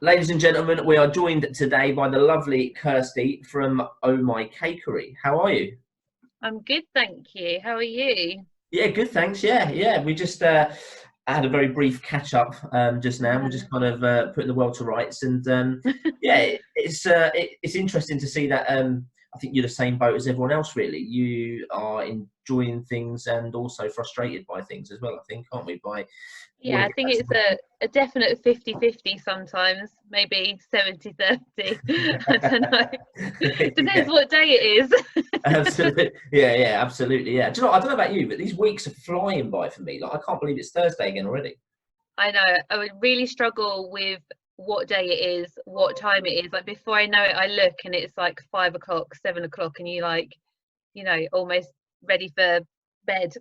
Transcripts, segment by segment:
Ladies and gentlemen, we are joined today by the lovely Kirsty from My Cakery. How are you? I'm good, thank you. How are you? Yeah, good, thanks. Yeah. We just had a very brief catch up just now. We're Yeah. just kind of putting the world to rights, and it's interesting to see that. I think you're the same boat as everyone else, really. You are enjoying things and also frustrated by things as well. I think, aren't we? By want Yeah, to I get think back to it's a definite 50-50 sometimes, maybe 70-30. I don't know. yeah. Depends what day it is. Absolutely. Yeah, absolutely. Yeah. Do you know, I don't know about you, but these weeks are flying by for me. Like, I can't believe it's Thursday again already. I know. I would really struggle with what day it is, what time it is. Like before I know it, I look and it's like 5 o'clock, 7 o'clock, and you like, almost ready for bed.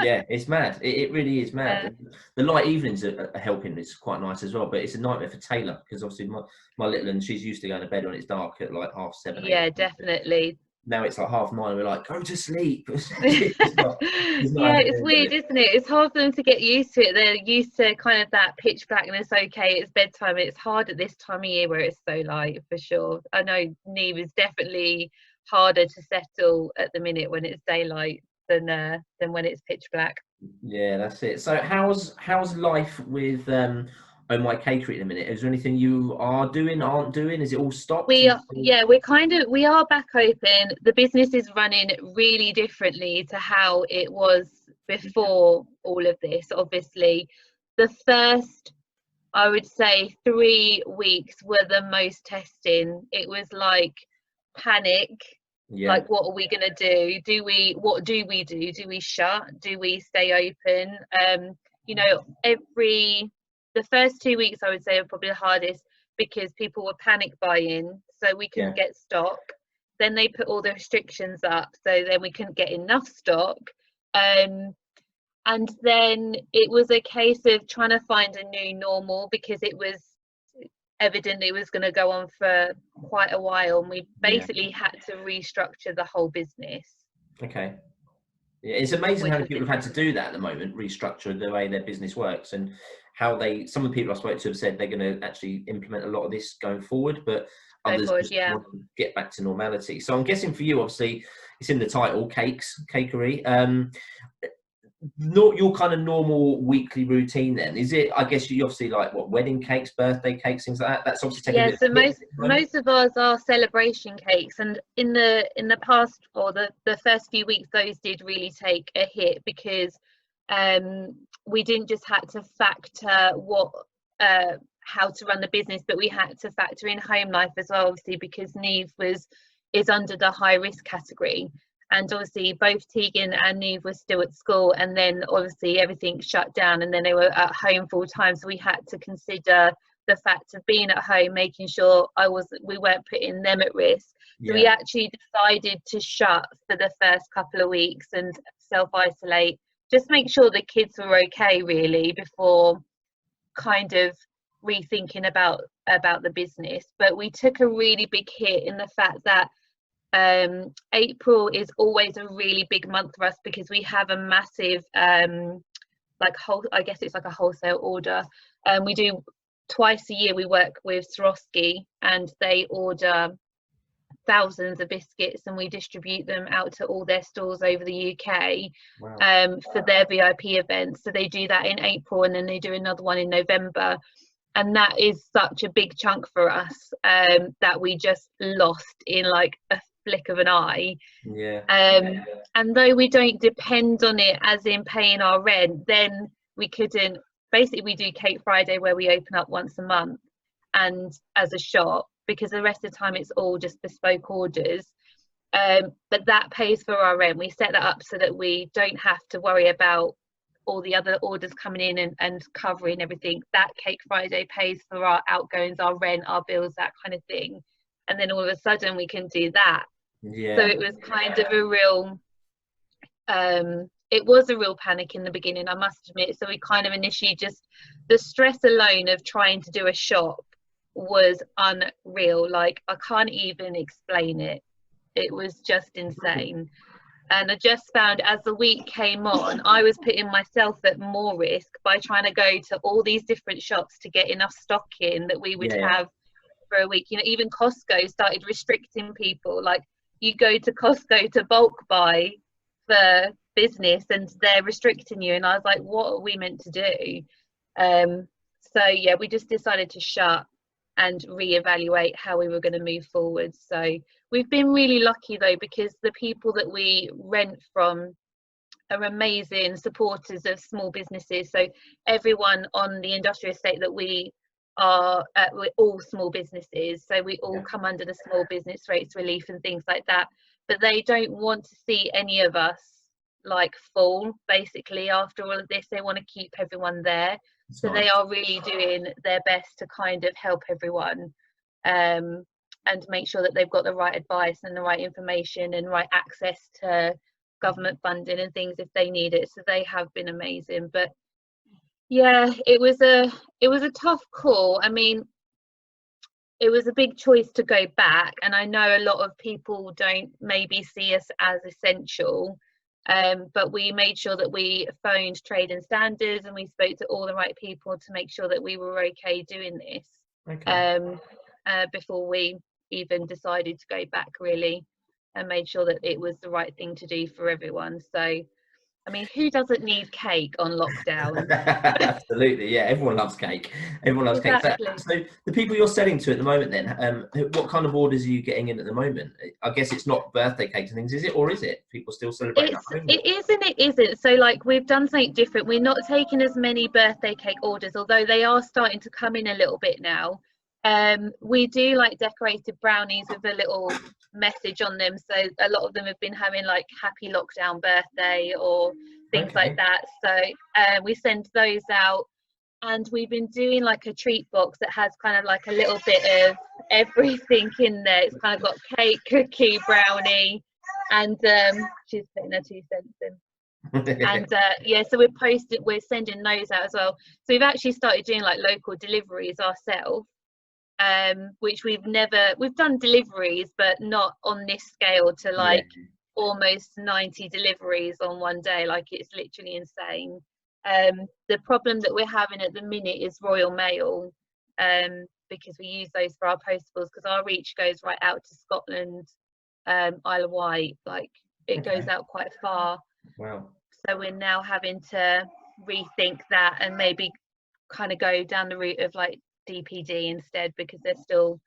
Yeah, it's mad. It really is mad. Yeah. And the light evenings are helping. It's quite nice as well, but it's a nightmare for Taylor because obviously my little one, she's used to going to bed when it's dark at like half seven, 8 Yeah, o'clock. definitely. Now it's like half nine. We're like, go to sleep. She's not Yeah, having it's any of weird, it. isn't it? It's hard for them to get used to it. They're used to kind of that pitch blackness. Okay, it's bedtime. It's hard at this time of year where it's so light, for sure. I know Neve is definitely harder to settle at the minute when it's daylight than when it's pitch black. Yeah, that's it. So how's life with My Cakery at the minute? Is there anything you are doing, aren't doing? Is it all stopped? Yeah, we are back open. The business is running really differently to how it was before all of this. Obviously, the first, I would say, 3 weeks were the most testing. It was like panic, Yeah, like what are we gonna do? What do we do? Do we shut? Do we stay open? Every the first 2 weeks I would say are probably the hardest because people were panic buying, so we couldn't yeah, get stock. Then they put all the restrictions up, so then we couldn't get enough stock. Um, and then it was a case of trying to find a new normal because it was evident it was going to go on for quite a while, and we yeah. basically had to restructure the whole business, Okay. Yeah, it's amazing how which many was people have had to interesting. do that at the moment, restructure the way their business works, and how some of the people I spoke to have said they're going to actually implement a lot of this going forward, but Go others forward, just yeah. want to get back to normality. So I'm guessing for you, obviously, it's in the title, cakery. Not your kind of normal weekly routine then, is it? I guess you obviously like what, wedding cakes, birthday cakes, things like that. That's obviously taking a Yeah, bit of so a hit most at the moment. most of ours are celebration cakes, and in the past, or the first few weeks, those did really take a hit because um we didn't just had to factor what how to run the business, but we had to factor in home life as well, obviously, because Neve is under the high risk category. And obviously both Tegan and Neve were still at school, and then obviously everything shut down, and then they were at home full time, so we had to consider the fact of being at home, making sure we weren't putting them at risk. So we Yeah, actually decided to shut for the first couple of weeks and self-isolate, just make sure the kids were okay really before kind of rethinking about the business. But we took a really big hit in the fact that April is always a really big month for us because we have a massive I guess it's like a wholesale order. We do twice a year. We work with Swarovski, and they order thousands of biscuits, and we distribute them out to all their stores over the UK wow. for their VIP events. So they do that in April, and then they do another one in November. And that is such a big chunk for us that we just lost in like a flick of an eye. Yeah, And though we don't depend on it as in paying our rent, then we couldn't. Basically, we do Cake Friday where we open up once a month and as a shop, because the rest of the time it's all just bespoke orders. But that pays for our rent. We set that up so that we don't have to worry about all the other orders coming in and covering everything. That Cake Friday pays for our outgoings, our rent, our bills, that kind of thing. And then all of a sudden we can do that. So yeah. it was kind of a real it was a real panic in the beginning, I must admit. So we kind of initially just, the stress alone of trying to do a shop was unreal. Like I can't even explain it. It was just insane. And I just found as the week came on, I was putting myself at more risk by trying to go to all these different shops to get enough stock in that we would have for a week. You know, even Costco started restricting people. Like, you go to Costco to bulk buy for business and they're restricting you. And I was like, what are we meant to do? So yeah, we just decided to shut and reevaluate how we were going to move forward. So we've been really lucky though, because the people that we rent from are amazing supporters of small businesses. So everyone on the industrial estate that we are at, we're all small businesses, so we all come under the small business rates relief and things like that, but they don't want to see any of us like fall basically after all of this. They want to keep everyone there. That's so nice. They are really doing their best to kind of help everyone, and make sure that they've got the right advice and the right information and right access to government funding and things if they need it. So they have been amazing. But yeah, it was a tough call. I mean, it was a big choice to go back, and I know a lot of people don't maybe see us as essential, but we made sure that we phoned Trade and Standards and we spoke to all the right people to make sure that we were okay doing this, before we even decided to go back, really, and made sure that it was the right thing to do for everyone. So I mean, who doesn't need cake on lockdown? Absolutely, yeah. Everyone loves cake. Everyone loves cake. So the people you're selling to at the moment, then, what kind of orders are you getting in at the moment? I guess it's not birthday cakes and things, is it, or is it? People still celebrating at home? It is and it isn't. So, like, we've done something different. We're not taking as many birthday cake orders, although they are starting to come in a little bit now. We do like decorated brownies with a little message on them, so a lot of them have been having like happy lockdown birthday or things like that. So we send those out, and we've been doing like a treat box that has kind of like a little bit of everything in there. It's kind of got cake, cookie, brownie, and she's putting her 2 cents in. And yeah, so we're sending those out as well. So we've actually started doing like local deliveries ourselves, which we've done deliveries, but not on this scale to like almost 90 deliveries on one day. Like, it's literally insane. The problem that we're having at the minute is Royal Mail, because we use those for our postables, because our reach goes right out to Scotland, Isle of Wight, like it goes out quite far. Wow. So we're now having to rethink that and maybe kind of go down the route of like DPD instead, because they're still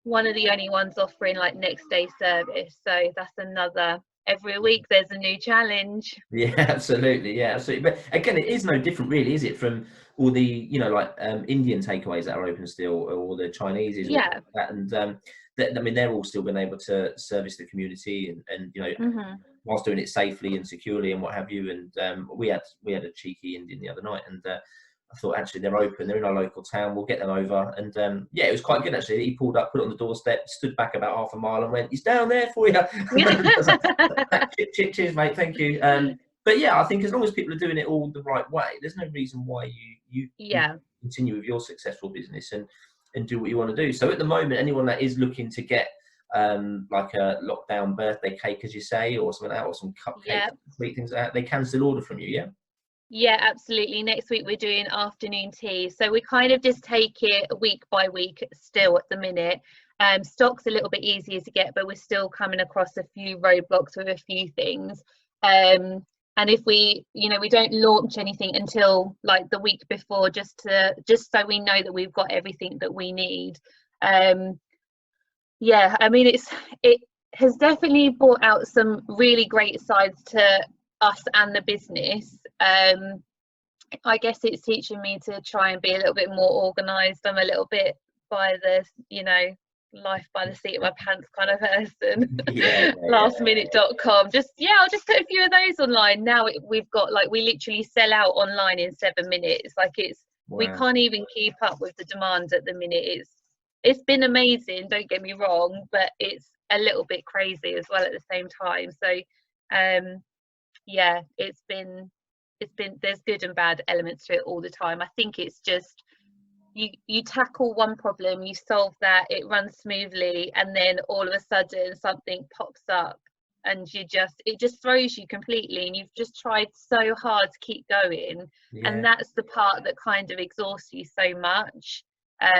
one of the only ones offering like next day service. So that's another, every week there's a new challenge. Yeah, absolutely. Yeah, absolutely. But again, it is no different really, is it, from all the, you know, like Indian takeaways that are open still, or the Chinese, or that, and I mean, they're all still been able to service the community and you know, whilst doing it safely and securely and what have you. And we had a cheeky Indian the other night, and I thought, actually, they're open, they're in our local town, we'll get them over. And yeah, it was quite good actually. He pulled up, put it on the doorstep, stood back about half a mile and went, "He's down there for you." Cheers, mate, thank you. But yeah, I think as long as people are doing it all the right way, there's no reason why you continue with your successful business and do what you want to do. So at the moment, anyone that is looking to get like a lockdown birthday cake, as you say, or something like that, or some cupcakes, sweet things like that, they can still order from you, yeah? Yeah, absolutely. Next week we're doing afternoon tea, so we kind of just take it week by week still at the minute. Stock's a little bit easier to get, but we're still coming across a few roadblocks with a few things. And if we don't launch anything until like the week before, just so we know that we've got everything that we need. Yeah, I mean, it has definitely brought out some really great sides to us and the business. I guess it's teaching me to try and be a little bit more organized. I'm a little bit by the, life by the seat of my pants kind of person. Lastminute.com. I'll just put a few of those online. Now we've got we literally sell out online in 7 minutes. We can't even keep up with the demand at the minute. It's been amazing, don't get me wrong, but it's a little bit crazy as well at the same time. So yeah, it's been there's good and bad elements to it all the time. I think it's just you tackle one problem, you solve that, it runs smoothly, and then all of a sudden something pops up and it just throws you completely, and you've just tried so hard to keep going. And that's the part that kind of exhausts you so much,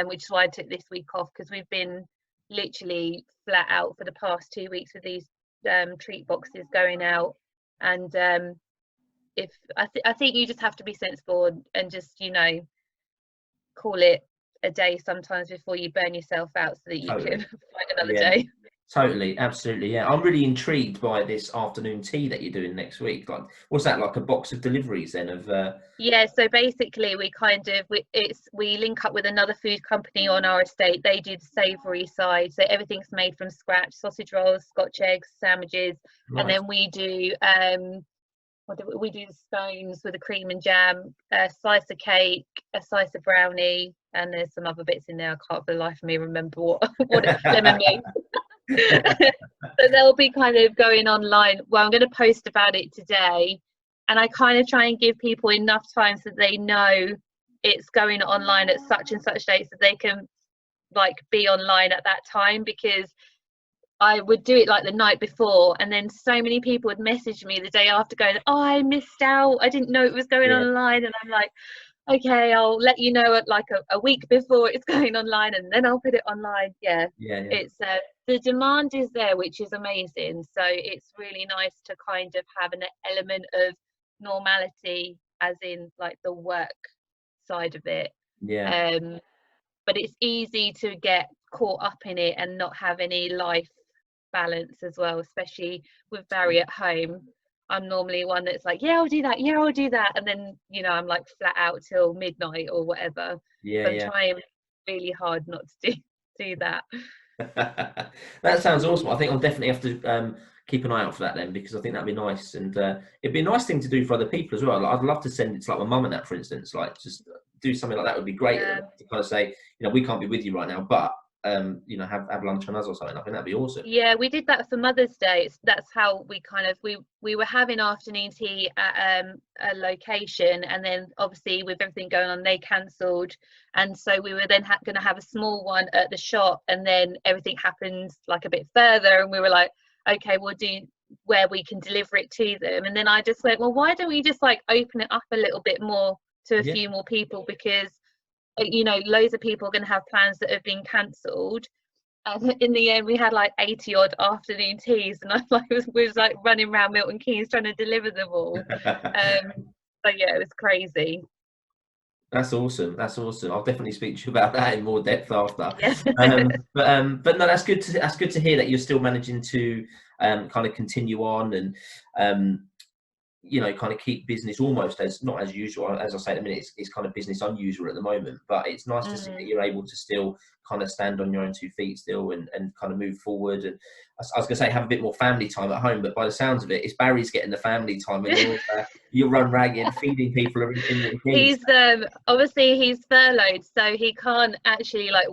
which is why I took this week off, because we've been literally flat out for the past 2 weeks with these treat boxes going out. And if I think you just have to be sensible and just, you know, call it a day sometimes before you burn yourself out, so that you can find another day. Totally, absolutely, yeah. I'm really intrigued by this afternoon tea that you're doing next week. Like, what's that, like a box of deliveries then of? Yeah, so basically we link up with another food company on our estate. They do the savoury side, so everything's made from scratch: sausage rolls, Scotch eggs, sandwiches, and then we do we do the scones with the cream and jam, a slice of cake, a slice of brownie, and there's some other bits in there. I can't for the life of me remember what lemon means. So they'll be kind of going online. Well, I'm going to post about it today, and I kind of try and give people enough time so they know it's going online at such and such date, so they can like be online at that time, because I would do it like the night before, and then so many people would message me the day after going, oh, I missed out, I didn't know it was going online. And I'm like, okay, I'll let you know at like a week before it's going online, and then I'll put it online. It's the demand is there, which is amazing. So it's really nice to kind of have an element of normality, as in like the work side of it. But it's easy to get caught up in it and not have any life balance as well, especially with Barry at home. I'm normally one that's like, I'll do that, and then, you know, I'm like flat out till midnight or whatever. I'm trying really hard not to do that. That sounds awesome. I think I'll definitely have to keep an eye out for that then, because I think that'd be nice, and it'd be a nice thing to do for other people as well. Like, I'd love to send it to like my mum and that, for instance, like just do something like that would be great. To kind of say, you know, we can't be with you right now, but you know, have lunch on us or something. I think that'd be awesome. Yeah, we did that for Mother's Day. That's how we kind of we were having afternoon tea at a location, and then obviously with everything going on, they cancelled, and so we were then going to have a small one at the shop, and then everything happened like a bit further, and we were like, okay, we'll do where we can deliver it to them. And then I just went, well, why don't we just like open it up a little bit more to a few more people, because you know, loads of people are going to have plans that have been cancelled. And in the end, we had like 80 odd afternoon teas, and I was like running around Milton Keynes trying to deliver them all. But yeah, it was crazy. That's awesome. I'll definitely speak to you about that in more depth after. But no, that's good to hear that you're still managing to kind of continue on and you know, kind of keep business almost as not as usual. As I say at the minute, it's kind of business unusual at the moment, but it's nice to see that you're able to still kind of stand on your own 2 feet still and kind of move forward. And I was going to say have a bit more family time at home, but by the sounds of it, it's Barry's getting the family time, and you're run ragged feeding people in the He's obviously he's furloughed, so he can't actually like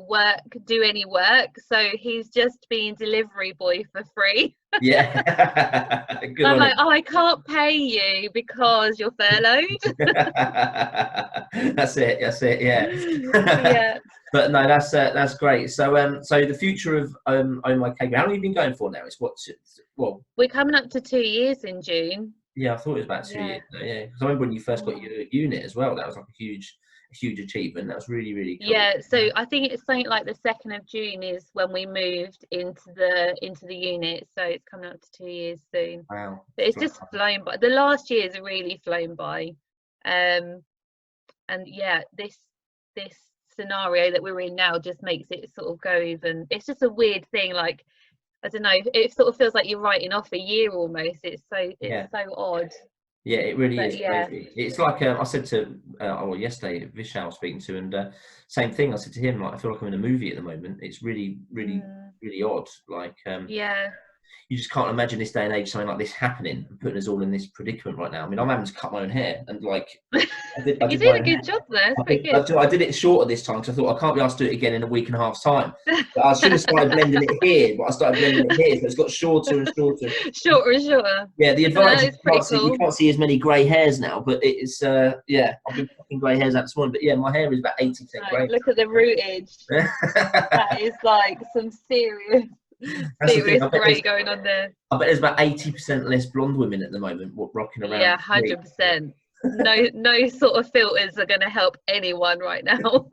do any work, so he's just being delivery boy for free. Good. I'm like, oh, I can't pay you because you're furloughed. That's it. Yeah. But no, that's great. So so the future of Oh My Cakery, how long have you been going for now? We're coming up to 2 years in June. Yeah, I thought it was about 2 years. Yeah, because I remember when you first got your unit as well. That was like a huge achievement. That was really, really cool. Yeah, so I think it's something like the 2nd of June is when we moved into the unit. So it's coming up to 2 years soon. Wow. But it's just flown by. The last year's really flown by. And yeah, this scenario that we're in now just makes it sort of go even. It's just a weird thing, like I don't know, it sort of feels like you're writing off a year almost. It's so odd. Yeah, it really is crazy. It's like I said to yesterday, Vishal was speaking to, and same thing. I said to him, like, I feel like I'm in a movie at the moment. It's really odd. Like, you just can't imagine this day and age something like this happening and putting us all in this predicament right now. I mean, I'm having to cut my own hair, and like, you did a good job there. I did it shorter this time because I thought I can't be asked to do it again in a week and a half's time. But I should have started blending it here, but I started blending it here, so it's got shorter and shorter. Shorter and shorter. Yeah, the advantage you can't see as many grey hairs now, but it's I've been fucking grey hairs out this morning, but yeah, my hair is about 80% grey. Look at the rootage. That is like some serious That's the thing. Serious grey going on there. I bet there's about 80% less blonde women at the moment rocking around. Yeah, 100%. No sort of filters are going to help anyone right now.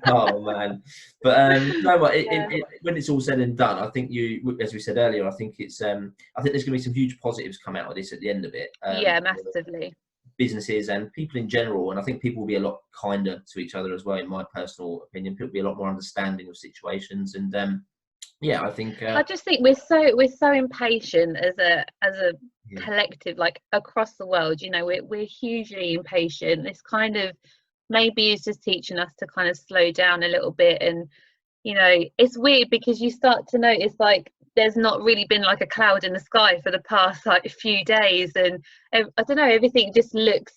Oh man, but you know what? When it's all said and done, I think as we said earlier, I think there's going to be some huge positives come out of this at the end of it. Yeah, massively. Businesses and people in general, and I think people will be a lot kinder to each other as well. In my personal opinion, people will be a lot more understanding of situations, and yeah, I think. I just think we're so impatient as a collective, like across the world. You know, we're hugely impatient. This kind of maybe is just teaching us to kind of slow down a little bit. And you know, it's weird because you start to notice like there's not really been like a cloud in the sky for the past like few days, and I don't know, everything just looks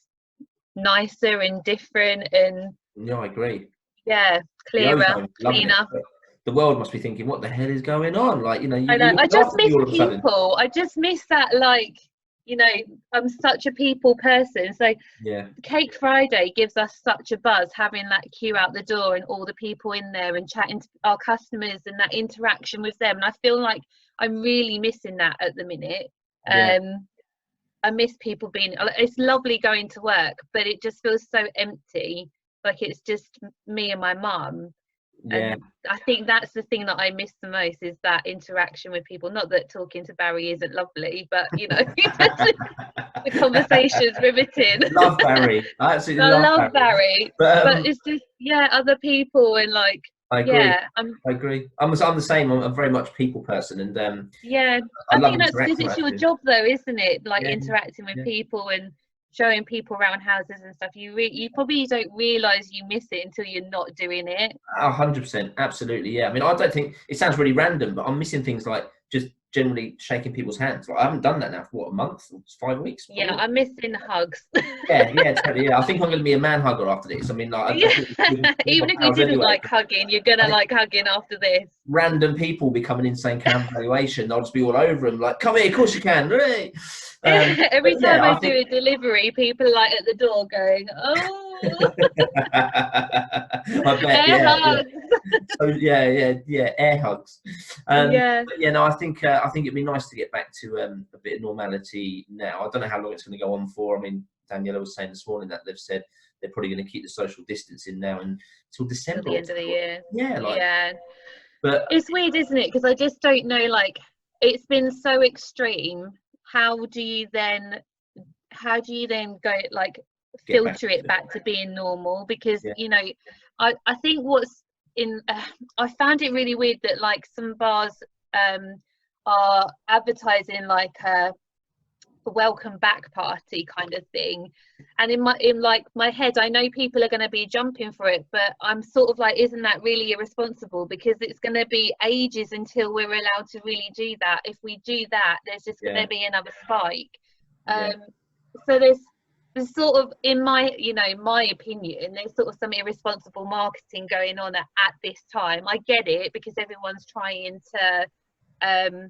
nicer and different. And yeah, I agree. Yeah, clearer, cleaner. The world must be thinking, what the hell is going on? Like, you know, I just miss people. I just miss that, like, you know, I'm such a people person. So yeah, Cake Friday gives us such a buzz, having that queue out the door and all the people in there and chatting to our customers and that interaction with them. And I feel like I'm really missing that at the minute. Yeah. I miss people being, it's lovely going to work, but it just feels so empty. Like it's just me and my mum. Yeah. And I think that's the thing that I miss the most, is that interaction with people. Not that talking to Barry isn't lovely, but you know, the conversation's riveting. Love Barry. I absolutely love Barry. But it's just, yeah, other people and like, I agree. Yeah, I agree. I'm the same. I'm very much people person, and yeah, I think that's because it's your job, though, isn't it? Like interacting with people and showing people around houses and stuff. You probably don't realise you miss it until you're not doing it. 100%, absolutely, yeah. I mean, I don't think it sounds really random, but I'm missing things like just generally shaking people's hands. Like I haven't done that now for what, a month, 5 weeks. Yeah, I'm missing hugs. yeah, totally. Yeah, I think I'm going to be a man hugger after this. I mean, like, even if you didn't like hugging, you're gonna like hugging after this. Random people become an insane cam valuation. I'll just be all over them, like, come here, of course you can. Right? Every time I do a delivery, people are like at the door going, "Oh." I bet, air hugs. So air hugs. No, I think it'd be nice to get back to a bit of normality now. I don't know how long it's going to go on for. I mean, Daniela was saying this morning that they've said they're probably going to keep the social distancing now until December. Till the end of the year. Yeah, but it's weird, isn't it? Because I just don't know. Like, it's been so extreme. How do you then go, like, filter it back to being normal? Because you know, I think what's in I found it really weird that like some bars are advertising like a welcome back party kind of thing, and in my head I know people are going to be jumping for it, but I'm sort of like, isn't that really irresponsible? Because it's going to be ages until we're allowed to really do that. If we do that, there's just going to be another spike. So there's sort of, in my opinion, there's sort of some irresponsible marketing going on at this time. I get it, because everyone's trying to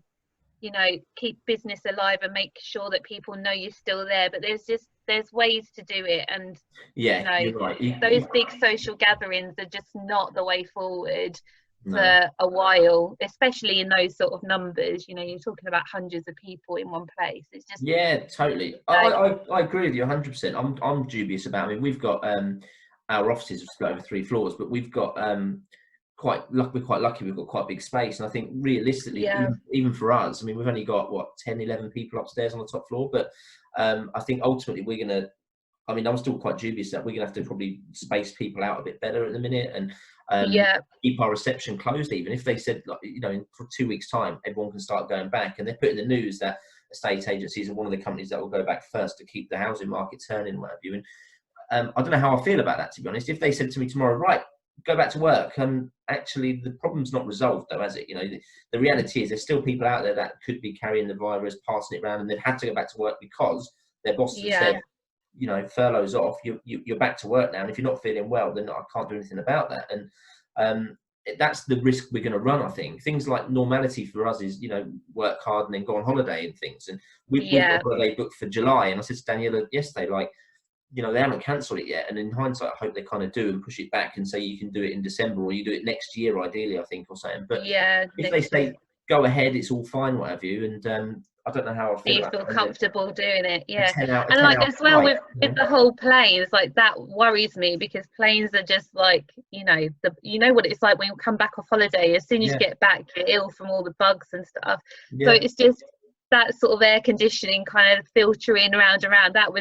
you know, keep business alive and make sure that people know you're still there, but there's ways to do it. And you know, you're right. Those big social gatherings are just not the way forward for a while, especially in those sort of numbers. You know, you're talking about hundreds of people in one place. It's just totally. I agree with you 100%. I'm dubious about it. I mean, we've got our offices are split over 3 floors, but we've got we're quite lucky we've got quite a big space. And I think realistically, even for us, I mean, we've only got 10, 11 people upstairs on the top floor, but I think ultimately we're gonna, I mean, I'm still quite dubious that we're gonna have to probably space people out a bit better at the minute, and keep our reception closed. Even if they said, like, you know, for 2 weeks time everyone can start going back, and they're putting the news that estate agencies are one of the companies that will go back first to keep the housing market turning, what have you. And I don't know how I feel about that, to be honest. If they said to me tomorrow, right, go back to work, actually the problem's not resolved though, has it? You know, the reality is there's still people out there that could be carrying the virus, passing it around, and they've had to go back to work because their bosses have said, you know, furlough's off, you're back to work now, and if you're not feeling well, then I can't do anything about that. And that's the risk we're going to run. I think things like normality for us is, you know, work hard and then go on holiday and things. And we've got a holiday booked for July, and I said to Daniela yesterday, like, you know, they haven't cancelled it yet, and in hindsight I hope they kind of do and push it back and say you can do it in December, or you do it next year ideally, I think, or something. But if they say go ahead, it's all fine, what have you. And I don't know how I feel You about feel comfortable doing it, yeah. a And 10 like hour as well flight, with the whole planes, like that worries me, because planes are just like, you know what it's like when you come back off holiday. As soon as you get back, you're ill from all the bugs and stuff. So it's just that sort of air conditioning kind of filtering around, that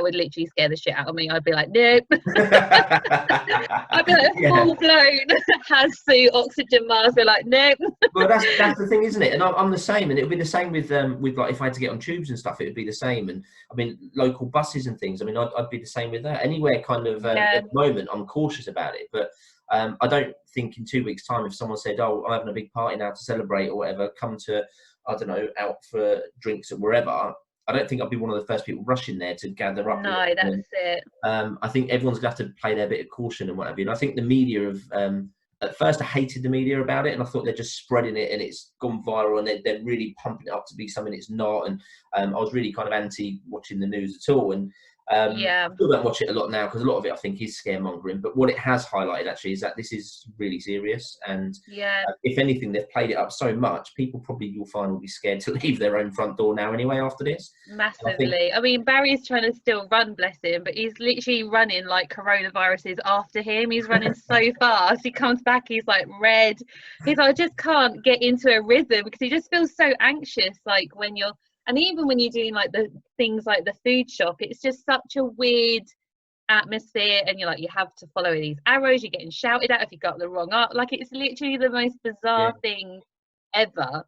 would literally scare the shit out of me. I'd be like, nope. I'd be like full blown has suit, oxygen mask. Be like, nope. Well, that's the thing, isn't it? And I'm the same, and it would be the same with like if I had to get on tubes and stuff, it would be the same. And I mean, local buses and things. I mean, I'd be the same with that. Anywhere, kind of at the moment, I'm cautious about it, but I don't think in 2 weeks' time, if someone said, "Oh, I'm having a big party now to celebrate" or whatever, come to, I don't know, out for drinks or wherever, I don't think I'd be one of the first people rushing there to gather up. No, that's it. I think everyone's going to have to play their bit of caution and what have you. And I think the media have, at first I hated the media about it, and I thought they're just spreading it and it's gone viral, and they're really pumping it up to be something it's not. And I was really kind of anti watching the news at all. And I still don't watch it a lot now, because a lot of it I think is scaremongering. But what it has highlighted actually is that this is really serious, and if anything, they've played it up so much, people probably, you'll find, will be scared to leave their own front door now anyway after this. Massively. I mean, Barry's trying to still run, bless him, but he's literally running like coronavirus is after him. He's running so fast. He comes back, he's like red. He's like, I just can't get into a rhythm, because he just feels so anxious, like when you're, and even when you're doing like the things like the food shop, it's just such a weird atmosphere, and you're like, you have to follow these arrows, you're getting shouted at if you got the wrong up, like it's literally the most bizarre thing ever.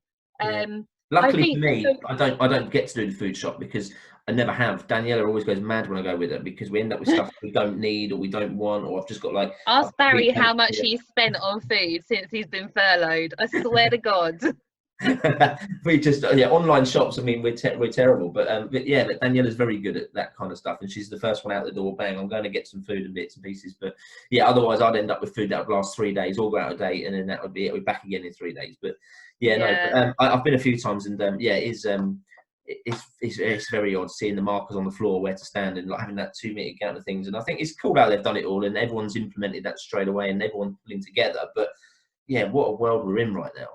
Luckily for me, I don't get to do the food shop, because I never have. Daniela always goes mad when I go with her, because we end up with stuff we don't need or we don't want, or I've just got like, ask Barry how much he's spent on food since he's been furloughed. I swear to God. We just online shops, I mean, we're terrible, but Daniela's very good at that kind of stuff, and she's the first one out the door, bang, I'm going to get some food and bits and pieces. But otherwise I'd end up with food that would last 3 days, all go out of date, and then that would be it, we're back again in 3 days. But I've been a few times, and it's very odd seeing the markers on the floor where to stand, and like having that 2 meter count of things. And I think it's cool how they've done it all, and everyone's implemented that straight away, and everyone's pulling together. But what a world we're in right now.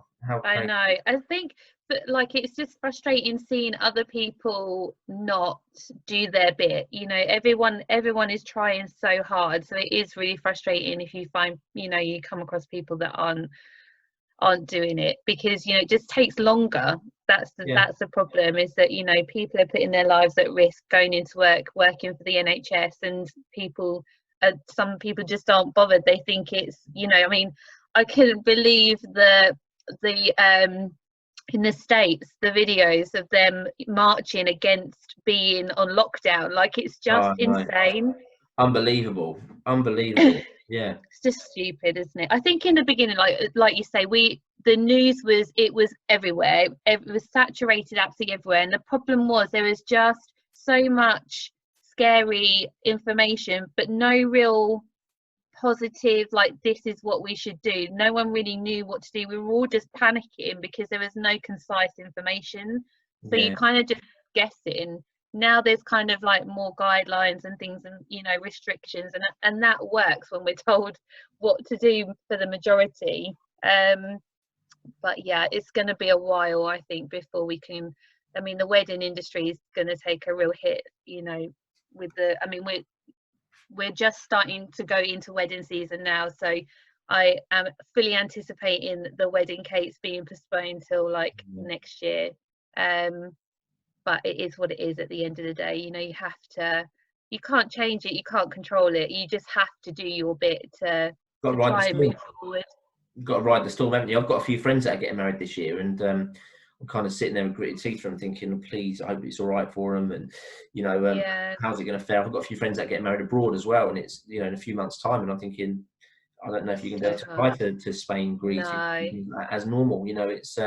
I know. I think that like it's just frustrating seeing other people not do their bit. You know, everyone is trying so hard, so it is really frustrating if you find, you come across people that aren't doing it, because it just takes longer. That's the problem, is that people are putting their lives at risk going into work, working for the NHS, and some people just aren't bothered. They think it's I mean, I couldn't believe the in the States, the videos of them marching against being on lockdown. Like, it's just insane. Unbelievable. It's just stupid, isn't it? I think in the beginning, like you say, the news was everywhere. It was saturated absolutely everywhere, and the problem was there was just so much scary information, but no real positive, like, this is what we should do. No one really knew what to do. We were all just panicking because there was no concise information, so you kind of just guessing. Now there's kind of like more guidelines and things, and restrictions, and that works when we're told what to do for the majority. But it's going to be a while, I think, before we can. I mean, the wedding industry is going to take a real hit, with the, I mean, we're just starting to go into wedding season now, so I am fully anticipating the wedding cakes being postponed till like next year. But it is what it is at the end of the day. You can't change it, you can't control it, you just have to do your bit to try and move forward. You've got to ride the storm, haven't you? I've got a few friends that are getting married this year, and I'm kind of sitting there with gritted teeth and thinking, please, I hope it's all right for them, and how's it going to fare? I've got a few friends that get married abroad as well, and it's in a few months' time, and I'm thinking, I don't know if you can go to fly to Spain, Greece, as normal. It's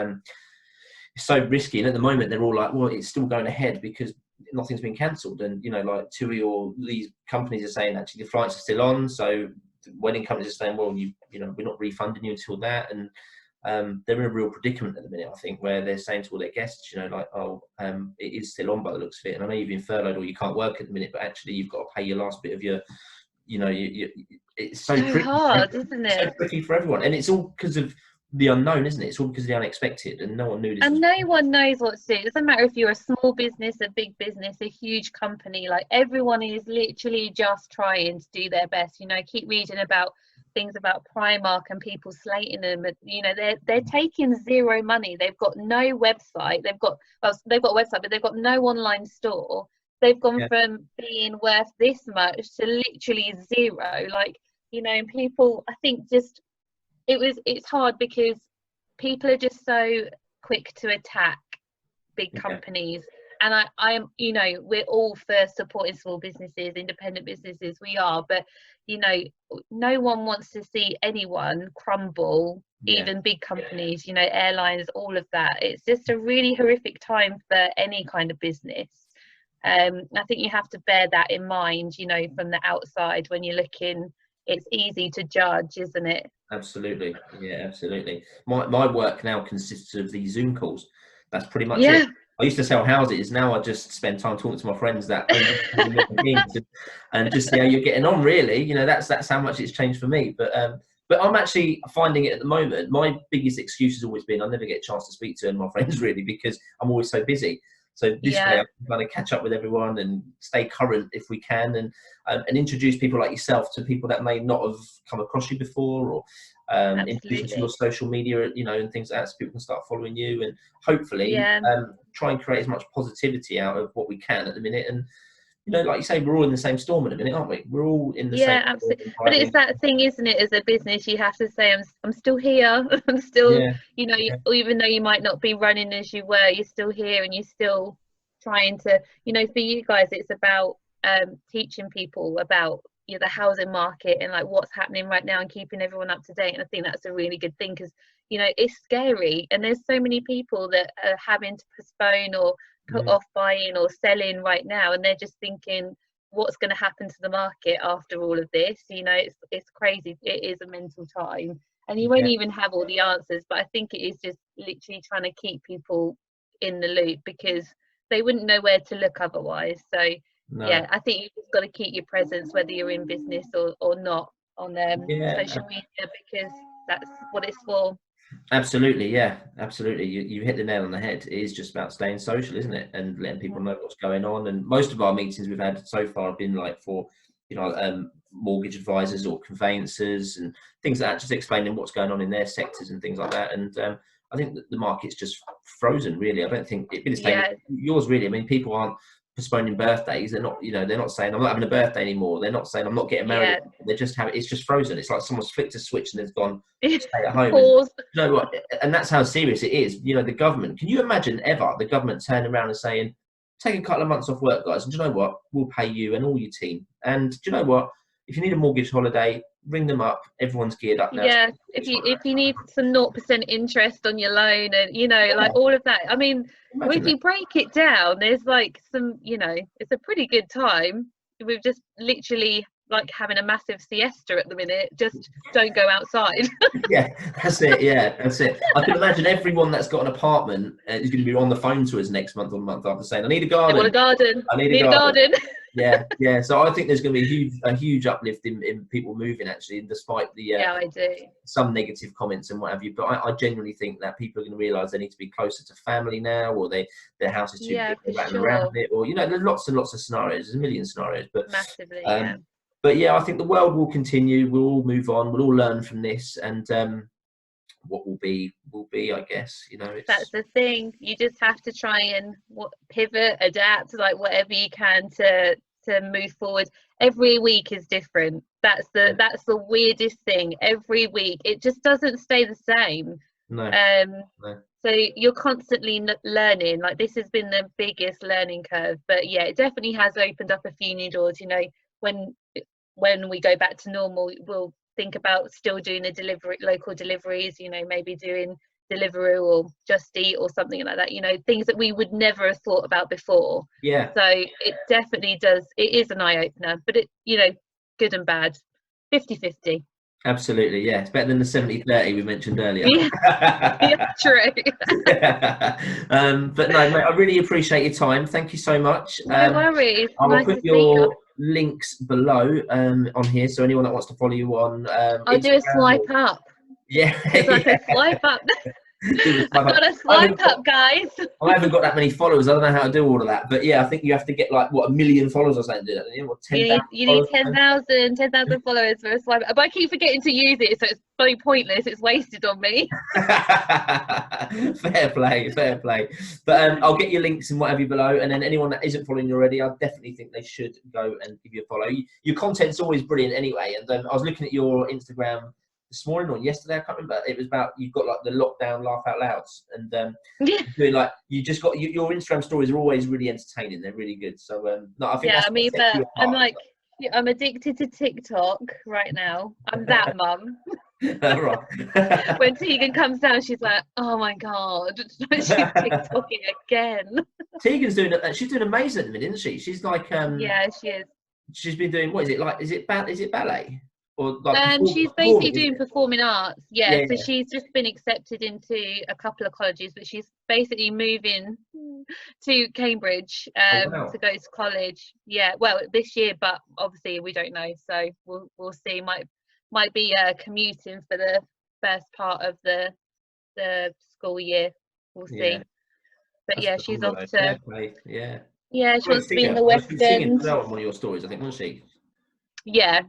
so risky, and at the moment they're all like, well, it's still going ahead because nothing's been cancelled, and like TUI or these companies are saying actually the flights are still on, so the wedding companies are saying, well, we're not refunding you until that, and they're in a real predicament at the minute, I think, where they're saying to all their guests, it is still on by the looks of it, and I know you've been furloughed or you can't work at the minute, but actually you've got to pay your last bit of your, it's so tricky, hard, isn't it? So tricky for everyone, and it's all because of the unknown, isn't it? It's all because of the unexpected, and no one knew this. And no one knows what to do. It doesn't matter if you're a small business, a big business, a huge company. Like, everyone is literally just trying to do their best. You know, keep reading about things about Primark and people slating them. You know, they're taking zero money. They've got no website. They've got a website, but they've got no online store. They've gone from being worth this much to literally zero. Like, you know, and people, I think, just it's hard because people are just so quick to attack big companies. And I'm, you know, we're all for supporting small businesses, independent businesses, we are, but, you know, no one wants to see anyone crumble, even big companies, you know, airlines, all of that. It's just a really horrific time for any kind of business. I think you have to bear that in mind, you know, from the outside when you're looking. It's easy to judge, isn't it? Absolutely. Yeah, absolutely. My work now consists of these Zoom calls. That's pretty much it. I used to sell houses. Now I just spend time talking to my friends that own Milton Keynes and just see how you're getting on, really. You know, that's how much it's changed for me. But I'm actually finding it at the moment. My biggest excuse has always been I never get a chance to speak to my friends, really, because I'm always so busy. So this way I can kind of catch up with everyone and stay current if we can, and introduce people like yourself to people that may not have come across you before, or introduce to your social media, you know, and things like that, so people can start following you, and hopefully try and create as much positivity out of what we can at the minute. And, you know, like you say, we're all in the same storm at the minute, aren't we? We're all in the same. Yeah, absolutely. But it's that thing, isn't it? As a business, you have to say, I'm still here. I'm still, you know, even though you might not be running as you were, you're still here, and you're still trying to, you know, for you guys, it's about teaching people about, you know, the housing market and like what's happening right now, and keeping everyone up to date. And I think that's a really good thing, because, you know, it's scary, and there's so many people that are having to postpone or put off buying or selling right now, and they're just thinking, what's going to happen to the market after all of this? You know, it's crazy. It is a mental time, and you won't even have all the answers, but I think it is just literally trying to keep people in the loop, because they wouldn't know where to look otherwise. So I think you've just got to keep your presence, whether you're in business or not, on social media, because that's what it's for. Absolutely, yeah, absolutely. You hit the nail on the head. It is just about staying social, isn't it, and letting people know what's going on. And most of our meetings we've had so far have been like for, you know, mortgage advisors or conveyancers and things like that, just explaining what's going on in their sectors and things like that. And I think that the market's just frozen, really. I don't think it'd be the same yours, really. I mean, people aren't postponing birthdays. They're not, you know, they're not saying I'm not having a birthday anymore. They're not saying I'm not getting married. They're just it's just frozen. It's like someone's flicked a switch and it's gone, stay at home. And, you know what? And that's how serious it is. You know, the government, can you imagine ever the government turning around and saying, take a couple of months off work, guys, and do you know what? We'll pay you and all your team. And do you know what? If you need a mortgage holiday, ring them up. Everyone's geared up now. Yeah, if you need some 0% interest on your loan, and, you know, like all of that. I mean, if you break it down, there's like some, you know, it's a pretty good time. We've just literally like having a massive siesta at the minute. Just don't go outside. Yeah, that's it. Yeah, that's it. I can imagine everyone that's got an apartment is going to be on the phone to us next month or the month after saying, I need a garden. I want a garden. I need a garden. Yeah. So I think there's going to be a huge uplift in people moving, actually, despite the I do. some negative comments and what have you. But I genuinely think that people are going to realise they need to be closer to family now, or their house is too big to rattle around it, or, you know, there's lots and lots of scenarios. There's a million scenarios, but massively, But yeah, I think the world will continue. We'll all move on. We'll all learn from this, and what will be, I guess. You know, that's the thing. You just have to try and pivot, adapt, like whatever you can to move forward. Every week is different. That's the weirdest thing. Every week it just doesn't stay the same. No. So you're constantly learning. Like, this has been the biggest learning curve. But yeah, it definitely has opened up a few new doors. You know, when we go back to normal, we'll think about still doing local deliveries, you know, maybe doing Deliveroo or Just Eat or something like that, you know, things that we would never have thought about before. Yeah. So it definitely does. It is an eye-opener, but it, you know, good and bad, 50-50. Absolutely, yeah. It's better than the 70-30 we mentioned earlier. Yeah, true. But no, mate, I really appreciate your time. Thank you so much. No worries. I will put your links below on here, so anyone that wants to follow you on I'll do a swipe up. Yeah. Because I can swipe up. I've got to swipe up, guys. I haven't got that many followers. I don't know how to do all of that. But yeah, I think you have to get like, what, 1 million followers or something to do that. You know, 10,000 you need 10,000 followers for a swipe. But I keep forgetting to use it, so it's bloody pointless. It's wasted on me. Fair play, fair play. But I'll get your links and whatever below. And then anyone that isn't following you already, I definitely think they should go and give you a follow. Your content's always brilliant anyway. And I was looking at your Instagram this morning or yesterday, I can't remember. It was about, you've got like the lockdown laugh out louds, and doing like, you just got your Instagram stories are always really entertaining. They're really good. So no, I think I mean, but I'm like, I'm addicted to TikTok right now. I'm that mum. Right. When Tegan comes down, she's like, "Oh my god, she's TikToking again." Tegan's she's doing amazing at the minute, isn't she? She's like, yeah, she is. She's been doing, what is it like? Is it ballet? Or like she's basically doing performing arts. Yeah, so she's just been accepted into a couple of colleges, but she's basically moving to Cambridge to go to college. Yeah, well, this year, but obviously we don't know, so we'll see. Might be commuting for the first part of the school year. We'll see. But that's she's off to yeah, she wants to be in the West End. She was one of your stories, I think, wasn't she? Yeah.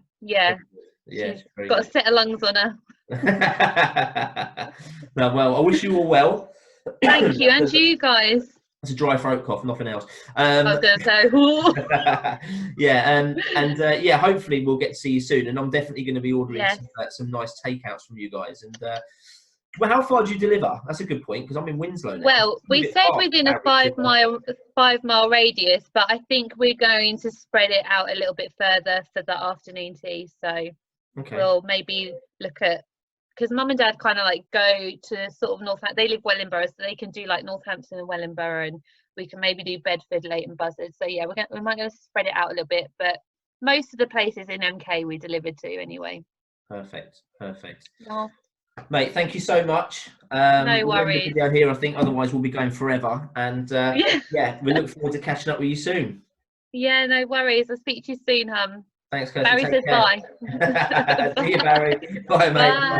She's got a set of lungs on her. No, well, I wish you all well. Thank you, and you guys. It's a dry throat cough, nothing else. I was going to say, yeah, and yeah, hopefully we'll get to see you soon. And I'm definitely going to be ordering some nice takeouts from you guys. And well, how far do you deliver? That's a good point, because I'm in Winslow now. Well, we said within a 5 mile radius, but I think we're going to spread it out a little bit further for the afternoon tea. So we'll maybe look at, because mum and dad kind of like go to sort of Northampton. They live Wellingborough, so they can do like Northampton and Wellingborough, and we can maybe do Bedford, Leighton Buzzard. So yeah, we might go spread it out a little bit, but most of the places in MK we delivered to anyway. Perfect. Oh. Mate, thank you so much. No worries. Down here, I think, otherwise we'll be going forever. And yeah, we look forward to catching up with you soon. Yeah, no worries. I'll speak to you soon, Thanks, Kirsty. Barry says bye. See you, Barry. Bye, mate. Bye.